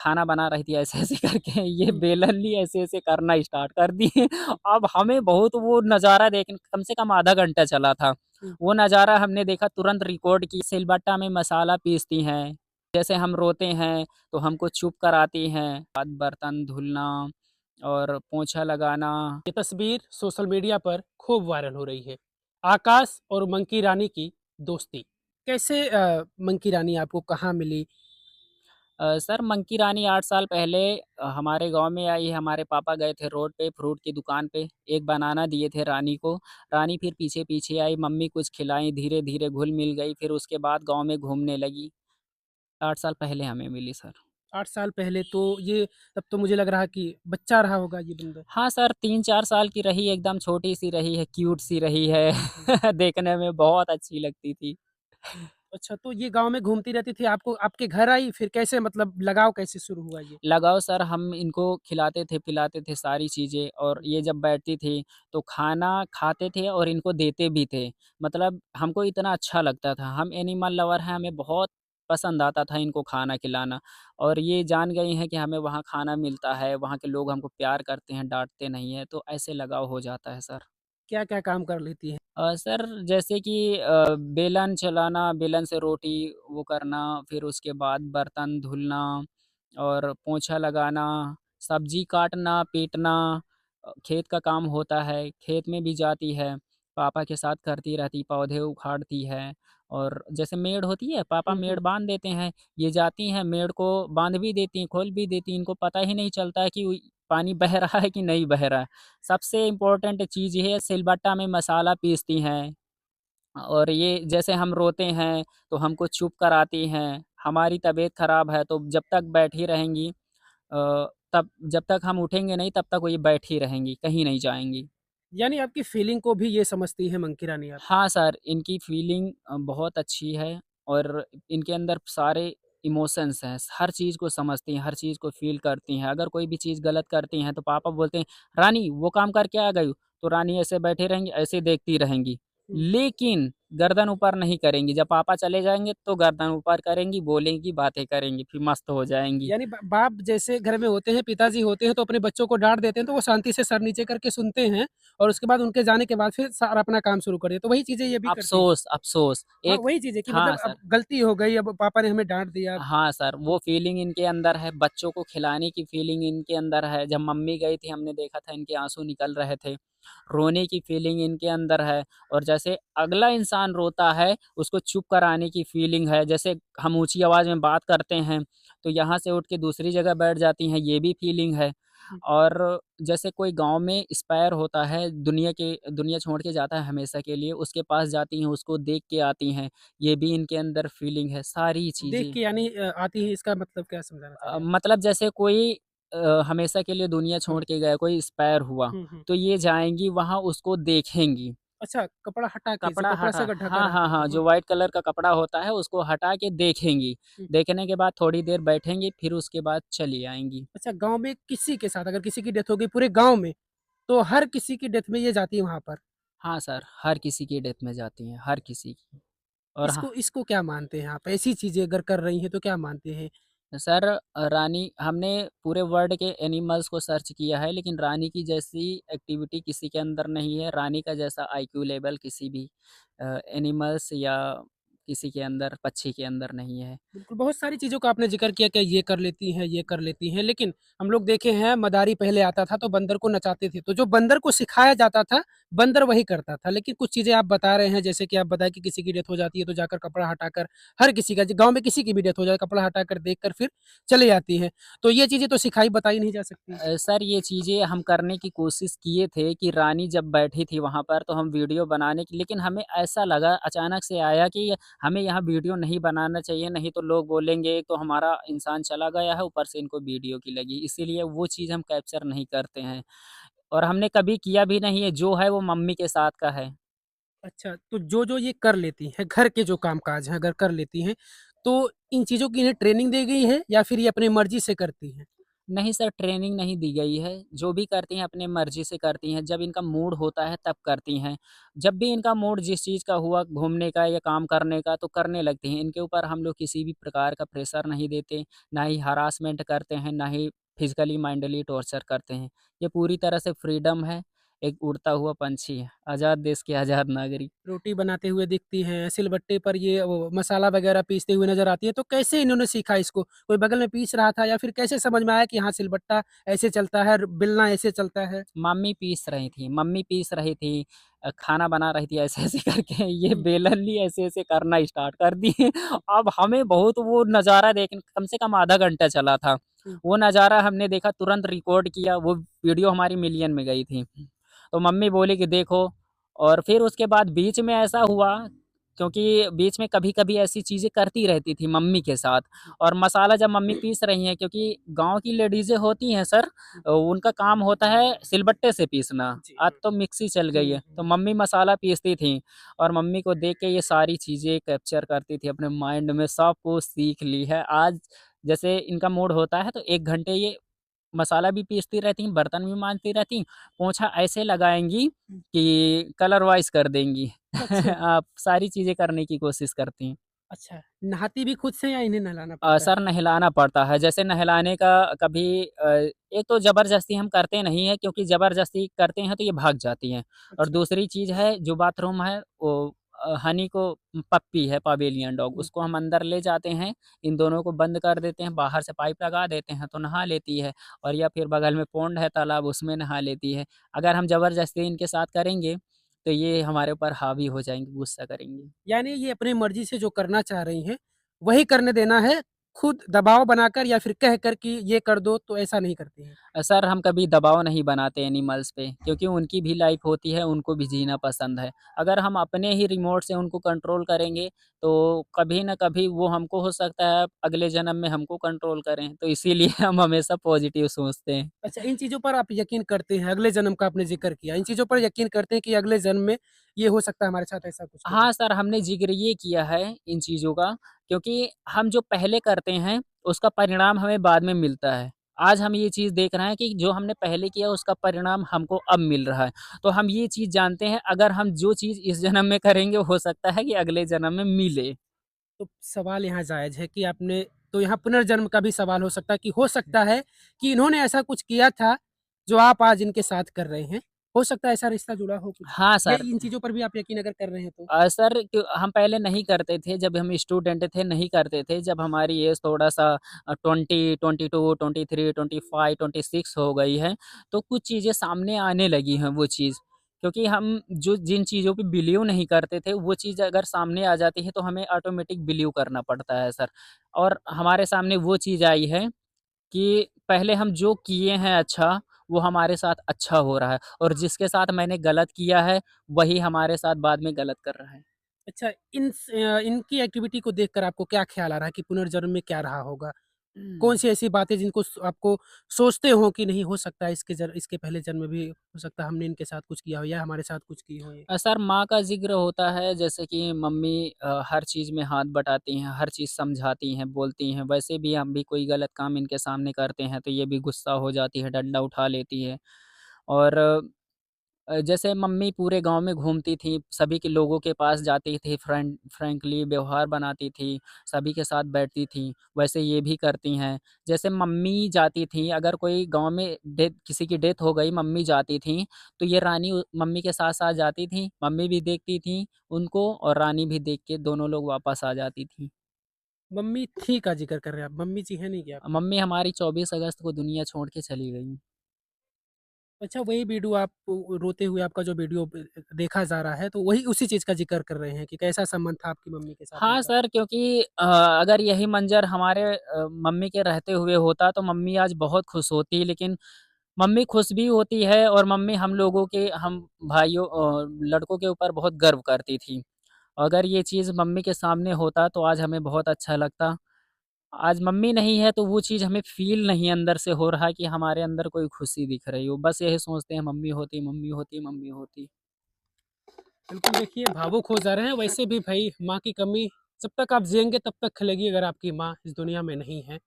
खाना बना रही थी ऐसे-ऐसे करके ये बेलन ली ऐसे-ऐसे करना स्टार्ट कर दिए। अब हमें बहुत वो नज़ारा देखने कम से कम आधा घंटा चला था। हुँ। वो नज़ारा हमने देखा तुरंत रिकॉर्ड की सिलबट्टा में मसाला पीसती हैं। जैसे हम रोते हैं तो हमको चुप कराती हैं। बाद बर्तन धुलना और पोंछा लगाना। ये तस्वीर सोशल मीडिया पर खूब वायरल हो रही है। आकाश और मंकी रानी की दोस्ती। कैसे मंकी रानी आपको कहाँ मिली? सर मंकी रानी 8 साल पहले हमारे गाँव में आई। हमारे पापा गए थे रोड पे फ्रूट की दुकान पे, एक बनाना दिए थे रानी को। रानी फिर पीछे-पीछे आई, मम्मी कुछ खिलाई, धीरे-धीरे घुल-मिल गई, फिर उसके बाद गाँव में घूमने लगी। 8 साल पहले हमें मिली सर। 8 साल पहले तो ये तब तो मुझे लग रहा है कि बच्चा रहा होगा ये बंदर। हाँ सर, 3-4 साल की रही, एकदम छोटी-सी रही है, क्यूट सी रही है। हुँ। देखने में बहुत अच्छी लगती थी। अच्छा, तो ये गाँव में घूमती रहती थी, आपको आपके घर आई, फिर कैसे मतलब लगाव कैसे शुरू हुआ ये? लगाओ सर, हम इनको खिलाते थे, पिलाते थे सारी चीज़ें और हुँ, ये जब बैठती थी, तो खाना खाते थे और इनको देते भी थे। मतलब हमको इतना अच्छा लगता था, हम एनिमल लवर हैं, हमें बहुत पसंद आता था इनको खाना खिलाना और ये जान गई हैं कि हमें वहाँ खाना मिलता है, वहाँ के लोग हमको प्यार करते हैं, डाँटते नहीं हैं, तो ऐसे लगाव हो जाता है सर। क्या-क्या काम कर लेती हैं? सर जैसे कि बेलन चलाना, बेलन से रोटी वो करना, फिर उसके बाद बर्तन धुलना और पोंछा लगाना, सब्ज़ी काटना, पीटना, खेत का काम होता है, खेत में भी जाती है, पापा के साथ करती रहती, पौधे उखाड़ती है और जैसे मेड़ होती है, पापा हुँ, मेड़ हुँ। बाँध देते हैं, ये जाती हैं मेड़ को बाँध भी देती हैं, खोल भी देती हैं, इनको पता ही नहीं चलता है कि पानी बह रहा है कि नहीं बह रहा है। सबसे इम्पोर्टेंट चीज़ ये है सिलबट्टा में मसाला पीसती हैं और ये जैसे हम रोते हैं तो हमको चुप कराती हैं। हमारी तबीयत ख़राब है तो जब तक बैठी रहेंगी तब जब तक हम उठेंगे नहीं तब तक वो ये बैठी रहेंगी, कहीं नहीं जाएँगी। यानी आपकी फीलिंग को भी ये समझती है मंकी रानी आपकी। हाँ सर, इनकी फ़ीलिंग बहुत अच्छी है और इनके अंदर सारे इमोशंस हैं, हर चीज़ को समझती हैं, हर चीज़ को फ़ील करती हैं। अगर कोई भी चीज़ गलत करती हैं तो पापा बोलते हैं, "रानी वो काम करके आ गई हो?" तो रानी ऐसे बैठी रहेंगी, ऐसे देखती रहेंगी। हुँ। लेकिन गर्दन ऊपर नहीं करेंगी, जब पापा चले जाएँगे तो गर्दन ऊपर करेंगी, बोलेंगी, बातें करेंगी, फिर मस्त हो जाएँगी। यानी ब बाप जैसे घर में होते हैं, पिताजी होते हैं तो अपने बच्चों को डाँट देते हैं, तो वो शांति से सर नीचे करके सुनते हैं और उसके बाद उनके जाने के बाद फिर सारा अपना काम शुरू कर देते हैं। तो वही चीज़ें ये भी करती हैं। अफ़सोस, अफ़सोस हाँ, एक वही चीज़ है कि हाँ मतलब सर। अब गलती हो गई, अब पापा ने हमें डाँट दिया। हाँ सर, वो फ़ीलिंग इनके अंदर है, बच्चों को खिलाने की फ़ीलिंग इनके अंदर है। जब मम्मी गई थी हमने देखा था इनके आँसू निकल रहे थे। रोने की फ़ीलिंग इनके अंदर है और जैसे अगला इंसान रोता है, उसको चुप कराने की फ़ीलिंग है। जैसे हम ऊँची आवाज़ में बात करते हैं, तो यहाँ से उठ के दूसरी जगह बैठ जाती हैं, ये भी फ़ीलिंग है। हुँ। और जैसे कोई गाँव में एक्सपायर होता है, दुनिया छोड़ के जाता है हमेशा के लिए, उसके पास जाती हैं, उसको देख के आती हैं। ये भी इनके अंदर फ़ीलिंग है, सारी देख चीज़ें। के यानी आती है, इसका मतलब क्या समझाना चाह रहे हैं आप? मतलब जैसे कोई हमेशा के लिए दुनिया हाँ। छोड़ के गया, कोई एक्सपायर हुआ, हुँ, हुँ। तो ये जाएँगी वहाँ उसको देखेंगी। अच्छा, कपड़ा हटा के जो कपड़ा कपड़ा हटा से अगर ढका हाँ, हाँ, रहता था। हाँ, हाँ। जो व्हाइट कलर का कपड़ा होता है उसको हटा के देखेंगी। हुँ। देखने के बाद थोड़ी देर बैठेंगी, फिर उसके बाद चली आएँगी। अच्छा, गाँव में किसी के साथ अगर किसी की डेथ हो गई पूरे गाँव में, तो हर किसी की डेथ में ये जाती है वहाँ पर। हाँ सर, हर किसी की डेथ में जाती हैं, हर किसी की। और हाँ इसको इसको क्या मानते हैं आप? ऐसी चीज़ें अगर कर रही हैं तो क्या मानते हैं? सर रानी हमने पूरे वर्ल्ड के एनिमल्स को सर्च किया है लेकिन रानी की जैसी एक्टिविटी किसी के अंदर नहीं है। रानी का जैसा आईक्यू लेवल किसी भी एनिमल्स या किसी के अंदर पक्षी के अंदर नहीं है। बिल्कुल, बहुत सारी चीज़ों का आपने ज़िक्र किया कि ये कर लेती हैं, ये कर लेती हैं, लेकिन हम लोग देखे हैं मदारी पहले आता था तो बंदर को नचाते थे, तो जो बंदर को सिखाया जाता था, बंदर वही करता था। लेकिन कुछ चीज़ें आप बता रहे हैं जैसे कि आप बताएँ कि किसी की डेथ हो जाती है तो जाकर कपड़ा हटाकर हर किसी का ज गाँव में किसी की भी डेथ हो जाए कपड़ा हटाकर देखकर फिर चले आती हैं। तो ये चीज़ें तो सिखाई बताई नहीं जा सकती। सर ये चीज़ें हम करने की कोशिश किए थे कि रानी जब बैठी थी वहाँ पर तो हम वीडियो बनाने की लेकिन हमें ऐसा लगा अचानक से आया कि हमें यहाँ वीडियो नहीं बनाना चाहिए, नहीं तो लोग बोलेंगे एक तो हमारा इंसान चला गया है, ऊपर से इनको वीडियो की लगी। इसीलिए वो चीज़ हम कैप्चर नहीं करते हैं और हमने कभी किया भी नहीं है, जो है वो मम्मी के साथ का है। अच्छा, तो जो-जो ये कर लेती हैं, घर के जो काम-काज हैं अगर कर लेती हैं, तो इन चीज़ों की इन्हें ट्रेनिंग दी गई है या फिर ये अपनी मर्ज़ी से करती हैं? नहीं सर, ट्रेनिंग नहीं दी गई है। जो भी करती हैं अपनी मर्ज़ी से करती हैं। जब इनका मूड होता है तब करती हैं। जब भी इनका मूड जिस चीज़ का हुआ घूमने का या काम करने का तो करने लगती हैं। इनके ऊपर हम लोग किसी भी प्रकार का प्रेशर नहीं देते, ना ही हरासमेंट करते हैं, ना ही फिज़िकली मेंटली टॉर्चर करते हैं। ये पूरी तरह से फ्रीडम है, एक उड़ता हुआ पंछी है। आज़ाद देश के आज़ाद नागरिक। रोटी बनाते हुए दिखती हैं, सिलबट्टे पर ये वो मसाला वगैरह पीसते हुए नज़र आती हैं, तो कैसे इन्होंने सीखा इसको? कोई बगल में पीस रहा था या फिर कैसे समझ में आया कि हाँ, सिलबट्टा ऐसे चलता है, बेलना ऐसे चलता है? मम्मी पीस रही थी, खाना बना रही थी ऐसे-ऐसे करके ये हुँ, बेलन ली ऐसे-ऐसे करना स्टार्ट कर दिए। अब हमें बहुत वो नज़ारा देख कम से कम आधा घंटा चला था। हुँ। वो नज़ारा हमने देखा, तुरंत रिकॉर्ड किया, वो वीडियो हमारी मिलियन में गई थी। तो मम्मी बोली कि देखो, और फिर उसके बाद बीच में ऐसा हुआ, क्योंकि बीच में कभी-कभी ऐसी चीज़ें करती रहती थी मम्मी के साथ, और मसाला जब मम्मी पीस रही हैं, क्योंकि गाँव की लेडीज़ें होती हैं सर, उनका काम होता है सिलबट्टे से पीसना। जी, आज हाँ। तो मिक्सी चल गई हुँ, है, तो हुँ। मम्मी मसाला पीसती थीं, और मम्मी को देख के ये सारी चीज़ें कैप्चर करती थी अपने माइंड में, सब कुछ सीख ली है। आज जैसे इनका मूड होता है तो 1 घंटे ये मसाला भी पीसती रहती हैं, बर्तन भी मांजती रहती हैं, पोंछा ऐसे लगाएँगी हुँ, कि कलर वाइज़ कर देंगी। अच्छा, आप सारी चीज़ें करने की कोशिश करती हैं। अच्छा। नहाती भी खुद से या इन्हें नहलाना पड़ता है? सर नहलाना पड़ता है, जैसे नहलाने का कभी एक तो ज़बरदस्ती हम करते नहीं हैं, क्योंकि ज़बरदस्ती करते हैं तो ये भाग जाती हैं, और अच्छा। दूसरी चीज़ है जो बाथरूम है वो हनी को पप्पी है पवेलियन डॉग, हुँ, उसको हम अंदर ले जाते हैं, इन दोनों को बंद कर देते हैं, बाहर से पाइप लगा देते हैं तो नहा लेती है, और या फिर बगल में पोंड है तालाब, उसमें नहा लेती है। अगर हम ज़बरदस्ती इनके साथ करेंगे तो ये हमारे ऊपर हावी हो जाएँगी, गुस्सा करेंगी। यानी ये अपनी मर्ज़ी से जो करना चाह रही हैं, वही करने देना है, खुद दबाव बनाकर या फिर कह कर कि ये कर दो, तो ऐसा नहीं करती हैं। सर हम कभी दबाव नहीं बनाते एनिमल्स पे, क्योंकि उनकी भी लाइफ़ होती है, उनको भी जीना पसंद है। अगर हम अपने ही रिमोट से उनको कंट्रोल करेंगे, तो कभी न कभी वो हमको हो सकता है अगले जन्म में हमको कंट्रोल करें, तो इसीलिए हम हमेशा पॉज़िटिव सोचते हैं। अच्छा, इन चीज़ों पर आप यकीन करते हैं, अगले जन्म का आपने ज़िक्र किया, इन चीज़ों पर यकीन करते हैं कि अगले जन्म में ये हो सकता है हमारे साथ ऐसा कुछ हो जाए? हाँ सर, हमने ज़िक्र ये किया है इन चीज़ों का, क्योंकि हम जो पहले करते हैं, उसका परिणाम हमें बाद में मिलता है। आज हम ये चीज़ देख रहे हैं कि जो हमने पहले किया उसका परिणाम हमको अब मिल रहा है। तो हम ये चीज़ जानते हैं, अगर हम जो चीज़ इस जन्म में करेंगे हो सकता है कि अगले जन्म में मिले। तो सवाल यहाँ जायज़ है कि आपने तो यहाँ पुनर्जन्म का भी सवाल हो सकता है कि हो सकता है कि इन्होंने ऐसा कुछ किया था, जो आप आज इनके साथ कर रहे हैं। हो सकता है ऐसा रिश्ता जुड़ा हो कुछ? हाँ ये सर। इन चीज़ों पर भी आप यकीन अगर कर रहे हैं तो? सर हम पहले नहीं करते थे, जब हम स्टूडेंट थे नहीं करते थे। जब हमारी एज थोड़ा-सा 20, 22, 23, 25, 26 हो गई है, तो कुछ चीज़ें सामने आने लगी हैं वो चीज़। क्योंकि हम जो जिन चीज़ों पे बिलीव नहीं करते थे, वो चीज़ अगर सामने आ जाती है, तो हमें ऑटोमेटिक बिलीव करना पड़ता है सर। और हमारे सामने वो चीज़ आई है कि पहले हम जो किए हैं अच्छा, वो हमारे साथ अच्छा हो रहा है, और जिसके साथ मैंने गलत किया है, वही हमारे साथ बाद में गलत कर रहा है। अच्छा, इनकी एक्टिविटी को देखकर आपको क्या ख़्याल आ रहा है कि पुनर्जन्म में क्या रहा होगा? कौन-सी ऐसी बातें जिनको आपको सोचते हो कि नहीं हो सकता है इसके पहले जन्म में भी हो सकता है हमने इनके साथ कुछ किया हो या हमारे साथ कुछ की हो ये? सर माँ का ज़िक्र होता है, जैसे कि मम्मी हर चीज़ में हाथ बटाती हैं, हर चीज़ समझाती हैं, बोलती हैं। वैसे भी हम भी कोई गलत काम इनके सामने करते हैं तो ये भी गुस्सा हो जाती है, डंडा उठा लेती है। और जैसे मम्मी पूरे गाँव में घूमती थी, सभी के लोगों के पास जाती थी, फ्रैंकली व्यवहार बनाती थी, सभी के साथ बैठती थी, वैसे ये भी करती हैं। जैसे मम्मी जाती थी, अगर कोई गाँव में किसी की डेथ हो गई, मम्मी जाती थीं, तो ये रानी मम्मी के साथ-साथ जाती थीं, मम्मी भी देखती थीं उनको, और रानी भी देख के दोनों लोग वापस आ जाती थीं। मम्मी थी का ज़िक्र कर रहे हैं आप, मम्मी जी हैं नहीं क्या आपकी? मम्मी हमारी 24 अगस्त को दुनिया छोड़ के चली गईं। अच्छा वही वीडियो आप रोते हुए आपका जो वीडियो देखा जा रहा है, तो वही उसी चीज़ का ज़िक्र कर रहे हैं कि कैसा संबंध था आपकी मम्मी के साथ हाँ उनका? सर, क्योंकि अगर यही मंज़र हमारे मम्मी के रहते हुए होता तो मम्मी आज बहुत खुश होती, लेकिन मम्मी खुश भी होती है, और मम्मी हम लोगों के हम भाइयों लड़कों के ऊपर बहुत गर्व करती थी। अगर ये चीज़ मम्मी के सामने होता तो आज हमें बहुत अच्छा लगता। आज मम्मी नहीं है तो वो चीज़ हमें फ़ील नहीं अंदर से हो रहा कि हमारे अंदर कोई खुशी दिख रही हो। बस यही सोचते हैं मम्मी होती, मम्मी होती, मम्मी होती। बिल्कुल देखिए भावुक हो जा रहे हैं, वैसे भी भई माँ की कमी जब तक आप जिएँगे तब तक खलेगी अगर आपकी माँ इस दुनिया में नहीं है।